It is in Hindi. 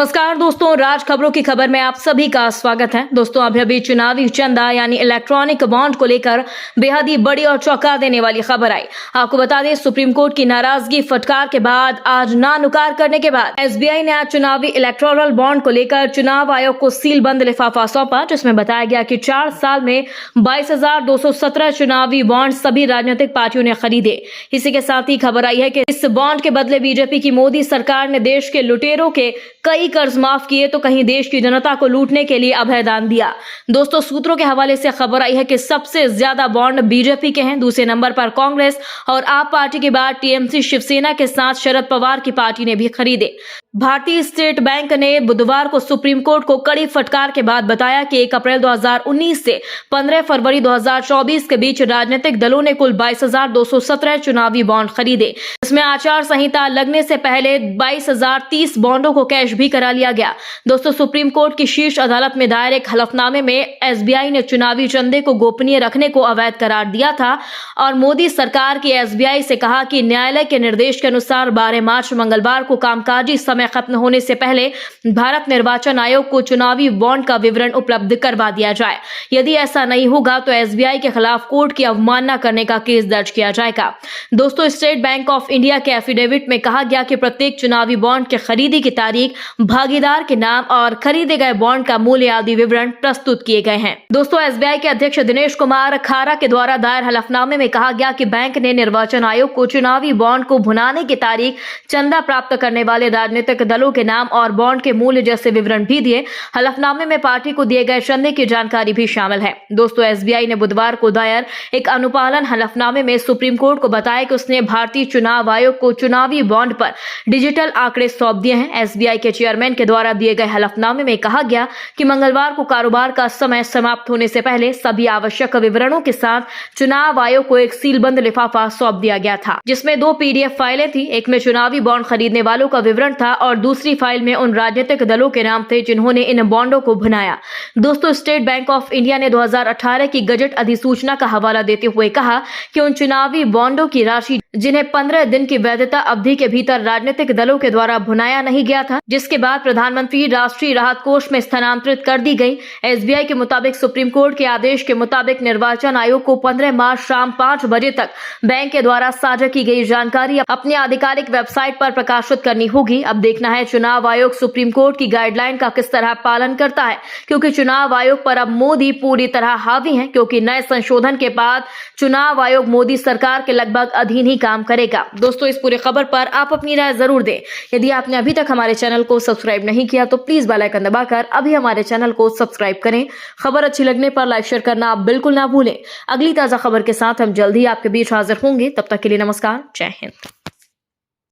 नमस्कार दोस्तों, राज खबरों की खबर में आप सभी का स्वागत है। दोस्तों, अभी चुनावी चंदा यानी इलेक्ट्रॉनिक बॉन्ड को लेकर बेहद ही बड़ी और चौंका देने वाली खबर आई। आपको बता दें, सुप्रीम कोर्ट की नाराजगी फटकार के बाद आज ना नुकार करने के बाद एसबीआई ने आज चुनावी इलेक्टोरल बॉन्ड को लेकर चुनाव आयोग को सीलबंद लिफाफा सौंपा, जिसमें बताया गया कि 4 साल में 22,217 चुनावी बॉन्ड सभी राजनीतिक पार्टियों ने खरीदे। इसी के साथ ही खबर आई है कि इस बॉन्ड के बदले बीजेपी की मोदी सरकार ने देश के लुटेरों के कई कर्ज माफ किए तो कहीं देश की जनता को लूटने के लिए अभयदान दिया। दोस्तों, सूत्रों के हवाले से खबर आई है कि सबसे ज्यादा बॉन्ड बीजेपी के हैं, दूसरे नंबर पर कांग्रेस और आप पार्टी के बाद टीएमसी शिवसेना के साथ शरद पवार की पार्टी ने भी खरीदे। भारतीय स्टेट बैंक ने बुधवार को सुप्रीम कोर्ट को कड़ी फटकार के बाद बताया कि 1 अप्रैल 2019 से 15 फरवरी 2024 के बीच राजनीतिक दलों ने कुल 22,217 चुनावी बॉन्ड खरीदे। इसमें आचार संहिता लगने से पहले 22,030 बॉन्डों को कैश भी करा लिया गया। दोस्तों, सुप्रीम कोर्ट की शीर्ष अदालत में दायर एक हलफनामे में एसबीआई ने चुनावी चंदे को गोपनीय रखने को अवैध करार दिया था और मोदी सरकार की एसबीआई से कहा कि न्यायालय के निर्देश के अनुसार 12 मार्च मंगलवार को कामकाजी समय खत्म होने से पहले भारत निर्वाचन आयोग को चुनावी बॉन्ड का विवरण उपलब्ध करवा दिया जाए। यदि ऐसा नहीं होगा तो एसबीआई के खिलाफ कोर्ट की अवमानना करने का केस दर्ज किया जाएगा। दोस्तों, स्टेट बैंक ऑफ इंडिया के एफिडेविट में कहा गया कि प्रत्येक चुनावी बॉन्ड के खरीदी की तारीख, भागीदार के नाम और खरीदे गए बॉन्ड का मूल्य आदि विवरण प्रस्तुत किए गए हैं। दोस्तों, एसबीआई के अध्यक्ष दिनेश कुमार खारा के द्वारा दायर हलफनामे में कहा गया कि बैंक ने निर्वाचन आयोग को चुनावी बॉन्ड को भुनाने की तारीख, चंदा प्राप्त करने वाले राजनीतिक दलों के नाम और बॉन्ड के मूल्य जैसे विवरण भी दिए। हलफनामे में पार्टी को दिए गए चंदे की जानकारी भी शामिल है। दोस्तों, एसबीआई ने बुधवार को दायर एक अनुपालन हलफनामे में सुप्रीम कोर्ट को बताया कि उसने भारतीय चुनाव आयोग को चुनावी बॉन्ड पर डिजिटल आंकड़े सौंप दिए हैं। एसबीआई के चेयरमैन के द्वारा दिए गए हलफनामे में कहा गया कि मंगलवार को कारोबार का समय समाप्त होने से पहले सभी आवश्यक विवरणों के साथ चुनाव आयोग को एक सीलबंद लिफाफा सौंप दिया गया था, जिसमें 2 पीडीएफ फाइलें थी। एक में चुनावी बॉन्ड खरीदने वालों का विवरण था और दूसरी फाइल में उन राजनीतिक दलों के नाम थे जिन्होंने इन बॉन्डों को भुनाया। दोस्तों, स्टेट बैंक ऑफ इंडिया ने 2018 की गजट अधिसूचना का हवाला देते हुए कहा कि उन चुनावी बॉन्डों की राशि जिन्हें 15 दिन की वैधता अवधि के भीतर राजनीतिक दलों के द्वारा भुनाया नहीं गया था, जिसके बाद प्रधानमंत्री राष्ट्रीय राहत कोष में स्थानांतरित कर दी गई। एसबीआई के मुताबिक सुप्रीम कोर्ट के आदेश के मुताबिक निर्वाचन आयोग को 15 मार्च शाम 5 बजे तक बैंक के द्वारा साझा की गई जानकारी अपनी आधिकारिक वेबसाइट पर प्रकाशित करनी होगी। अब देखना है चुनाव आयोग सुप्रीम कोर्ट की गाइडलाइन का किस तरह पालन करता है, क्योंकि चुनाव आयोग पर अब मोदी पूरी तरह हावी है, क्योंकि नए संशोधन के बाद चुनाव आयोग मोदी सरकार के लगभग अधीन ही काम करेगा। दोस्तों, इस पूरी खबर पर आप अपनी राय जरूर दें। यदि आपने अभी तक हमारे चैनल को सब्सक्राइब नहीं किया तो प्लीज बेल आइकन दबाकर अभी हमारे चैनल को सब्सक्राइब करें। खबर अच्छी लगने पर लाइक शेयर करना आप बिल्कुल ना भूलें। अगली ताजा खबर के साथ हम जल्द ही आपके बीच हाजिर होंगे। तब तक के लिए नमस्कार, जय हिंद।